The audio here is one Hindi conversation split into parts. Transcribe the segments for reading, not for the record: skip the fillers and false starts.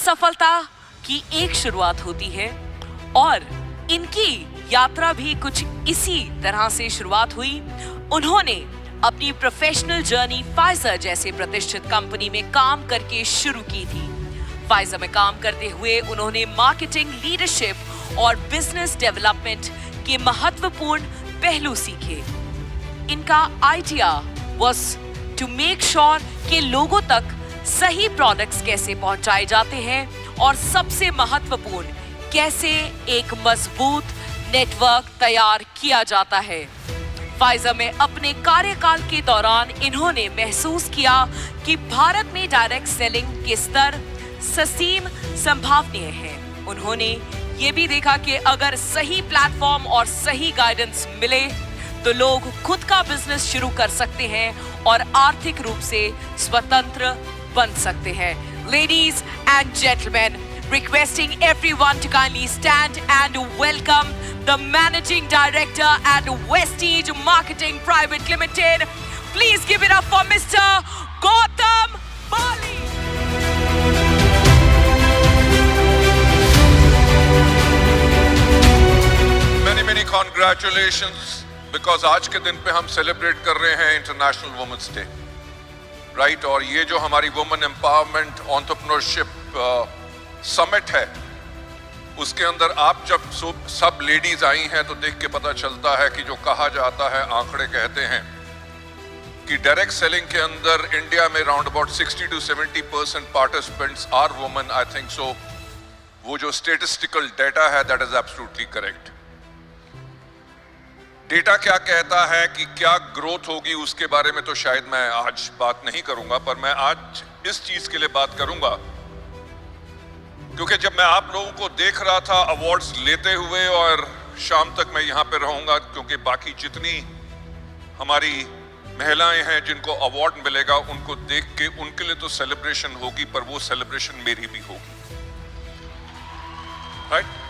असफलता की एक शुरुआत होती है और इनकी यात्रा भी कुछ इसी तरह से शुरुआत हुई। उन्होंने अपनी प्रोफेशनल जर्नी फाइजर जैसे प्रतिष्ठित कंपनी में काम करके शुरू की थी। फाइजर में काम करते हुए उन्होंने मार्केटिंग, लीडरशिप और बिजनेस डेवलपमेंट के महत्वपूर्ण पहलू सीखे। इनका idea was to make sure कि लोगों तक सही प्रोडक्ट्स कैसे पहुंचाए जाते हैं और सबसे महत्वपूर्ण कैसे एक मजबूत नेटवर्क तैयार किया जाता है। फाइजर में अपने कार्यकाल के दौरान इन्होंने महसूस किया कि भारत में डायरेक्ट सेलिंग के स्तर ससीम संभावनीय है। उन्होंने ये भी देखा कि अगर सही प्लेटफॉर्म और सही गाइडेंस मिले तो लोग खुद का बिजनेस शुरू कर सकते हैं और आर्थिक रूप से स्वतंत्र बन सकते हैं। Ladies and gentlemen, requesting everyone to kindly stand and welcome the Managing Director at Westige Marketing Private Limited. Please give it up for Mr. Gautam Bali. Many congratulations because आज के दिन पे हम सेलिब्रेट कर रहे हैं इंटरनेशनल वुमेन्स डे, राइट। और ये जो हमारी वुमेन एम्पावरमेंट एंटरप्रेन्योरशिप समिट है, उसके अंदर आप जब सब लेडीज आई हैं तो देख के पता चलता है कि जो कहा जाता है, आंकड़े कहते हैं कि डायरेक्ट सेलिंग के अंदर इंडिया में round about 60 to 70% participants are women. I think so वो जो स्टेटिस्टिकल डेटा है that is absolutely correct. Data क्या कहता है कि क्या ग्रोथ होगी उसके बारे में तो शायद मैं आज बात नहीं करूंगा, पर मैं आज इस चीज के लिए बात करूंगा क्योंकि जब मैं आप लोगों को देख रहा था अवार्ड्स लेते हुए, और शाम तक मैं यहां पे रहूंगा क्योंकि बाकी जितनी हमारी महिलाएं हैं जिनको अवार्ड मिलेगा उनको देख के उनके लिए तो सेलिब्रेशन होगी, पर वो सेलिब्रेशन मेरी भी होगी, राइट।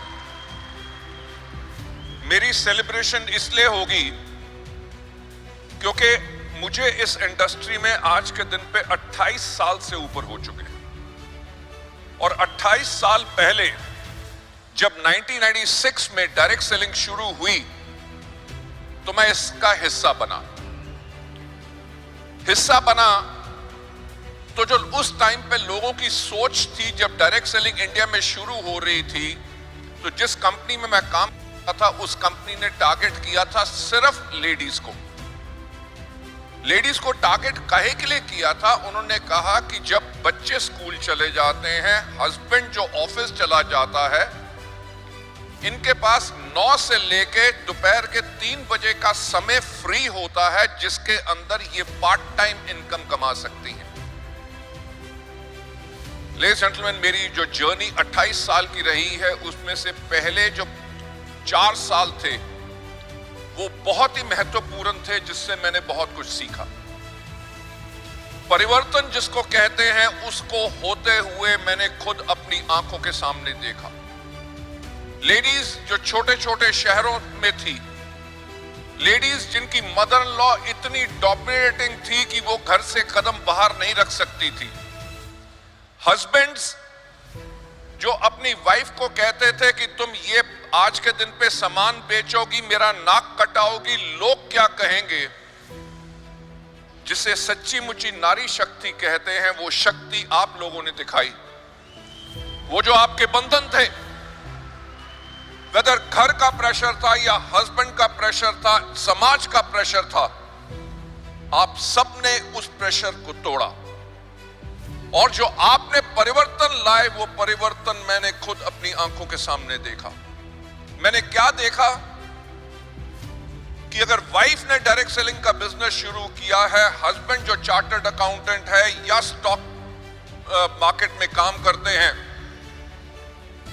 मेरी सेलिब्रेशन इसलिए होगी क्योंकि मुझे इस इंडस्ट्री में आज के दिन पे 28 साल से ऊपर हो चुके हैं, और 28 साल पहले जब 1996 में डायरेक्ट सेलिंग शुरू हुई तो मैं इसका हिस्सा बना। तो जो उस टाइम पे लोगों की सोच थी, जब डायरेक्ट सेलिंग इंडिया में शुरू हो रही थी, तो जिस कंपनी में मैं काम था उस कंपनी ने टारगेट किया था सिर्फ लेडीज को। लेडीज को टारगेट काहे के लिए किया था? उन्होंने कहा कि जब बच्चे स्कूल चले जाते हैं, हस्बैंड जो ऑफिस चला जाता है, इनके पास 9 से लेके दोपहर के 3 बजे का समय फ्री होता है जिसके अंदर ये पार्ट टाइम इनकम कमा सकती हैं। लेडीज एंड जेंटलमैन, मेरी जो जर्नी 28 साल की रही है उसमें से पहले जो 4 साल थे वो बहुत ही महत्वपूर्ण थे, जिससे मैंने बहुत कुछ सीखा। परिवर्तन जिसको कहते हैं उसको होते हुए मैंने खुद अपनी आंखों के सामने देखा। लेडीज जो छोटे छोटे शहरों में थी, लेडीज जिनकी मदर इन लॉ इतनी डोमिनेटिंग थी कि वो घर से कदम बाहर नहीं रख सकती थी, हस्बैंड्स जो अपनी वाइफ को कहते थे कि तुम ये आज के दिन पे सामान बेचोगी, मेरा नाक कटाओगी, लोग क्या कहेंगे, जिसे सच्ची मुच्ची नारी शक्ति कहते हैं, वो शक्ति आप लोगों ने दिखाई। वो जो आपके बंधन थे, वेदर घर का प्रेशर था या हस्बैंड का प्रेशर था, समाज का प्रेशर था, आप सबने उस प्रेशर को तोड़ा, और जो आपने परिवर्तन लाए वो परिवर्तन मैंने खुद अपनी आंखों के सामने देखा। मैंने क्या देखा कि अगर वाइफ ने डायरेक्ट सेलिंग का बिजनेस शुरू किया है, हस्बैंड जो चार्टर्ड अकाउंटेंट है या स्टॉक मार्केट में काम करते हैं,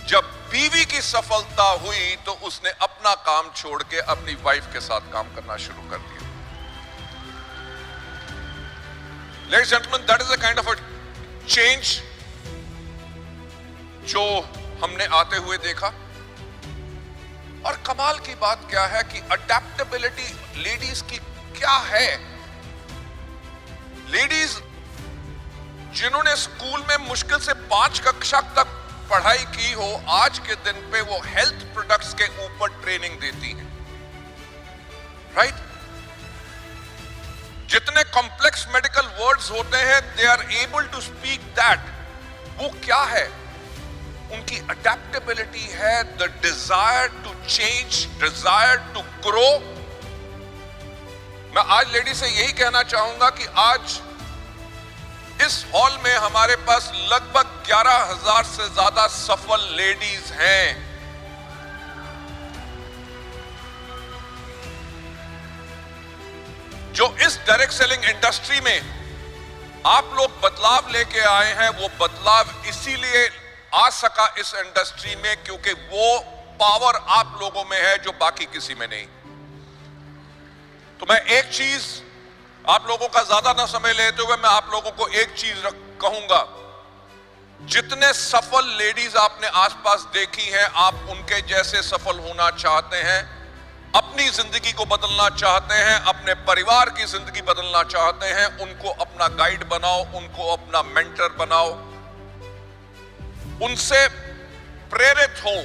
जब बीवी की सफलता हुई तो उसने अपना काम छोड़ के अपनी वाइफ के साथ काम करना शुरू कर दिया। Ladies and gentlemen, that is a kind of a change जो हमने आते हुए देखा। और कमाल की बात क्या है कि अडेप्टेबिलिटी लेडीज की क्या है। लेडीज जिन्होंने स्कूल में मुश्किल से 5 कक्षा तक पढ़ाई की हो, आज के दिन पे वो हेल्थ प्रोडक्ट्स के ऊपर ट्रेनिंग देती हैं, राइट? जितने कॉम्प्लेक्स मेडिकल वर्ड्स होते हैं, they are able to speak that. वो क्या है? उनकी अडेप्टेबिलिटी है, the desire to change, desire to grow. मैं आज लेडी से यही कहना चाहूंगा कि आज इस हॉल में हमारे पास लगभग 11,000 से ज्यादा सफल लेडीज हैं। जो इस डायरेक्ट सेलिंग इंडस्ट्री में आप लोग बदलाव लेके आए हैं, वो बदलाव इसीलिए आ सका इस इंडस्ट्री में क्योंकि वो पावर आप लोगों में है जो बाकी किसी में नहीं। तो मैं एक चीज आप लोगों का ज्यादा ना समय लेते हुए मैं आप लोगों को एक चीज कहूंगा, जितने सफल लेडीज आपने आसपास देखी हैं, आप उनके जैसे सफल होना चाहते हैं, अपनी जिंदगी को बदलना चाहते हैं, अपने परिवार की जिंदगी बदलना चाहते हैं, उनको अपना गाइड बनाओ, उनको अपना मेंटर बनाओ, उनसे प्रेरित हो।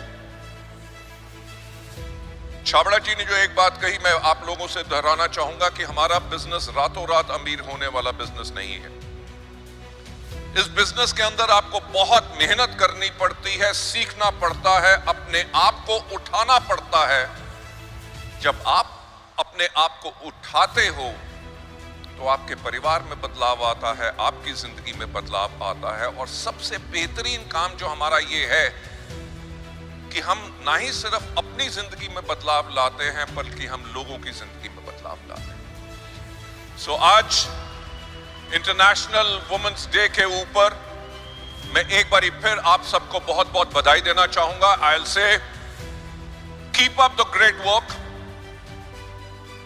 छाबड़ा जी ने जो एक बात कही, मैं आप लोगों से दोहराना चाहूंगा कि हमारा बिजनेस रातों रात अमीर होने वाला बिजनेस नहीं है। इस बिजनेस के अंदर आपको बहुत मेहनत करनी पड़ती है, सीखना पड़ता है, अपने आप को उठाना पड़ता है। जब आप अपने आप को उठाते हो तो आपके परिवार में बदलाव आता है, आपकी जिंदगी में बदलाव आता है। और सबसे बेहतरीन काम जो हमारा ये है कि हम ना ही सिर्फ अपनी जिंदगी में बदलाव लाते हैं बल्कि हम लोगों की जिंदगी में बदलाव लाते हैं। सो आज इंटरनेशनल वुमेन्स डे के ऊपर मैं एक बार फिर आप सबको बहुत बहुत बधाई देना चाहूंगा। I will say keep up the great work,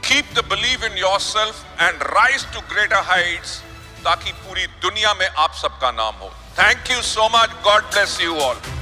keep the belief in yourself and rise to greater heights ताकि पूरी दुनिया में आप सबका नाम हो। Thank you so much. God bless you all.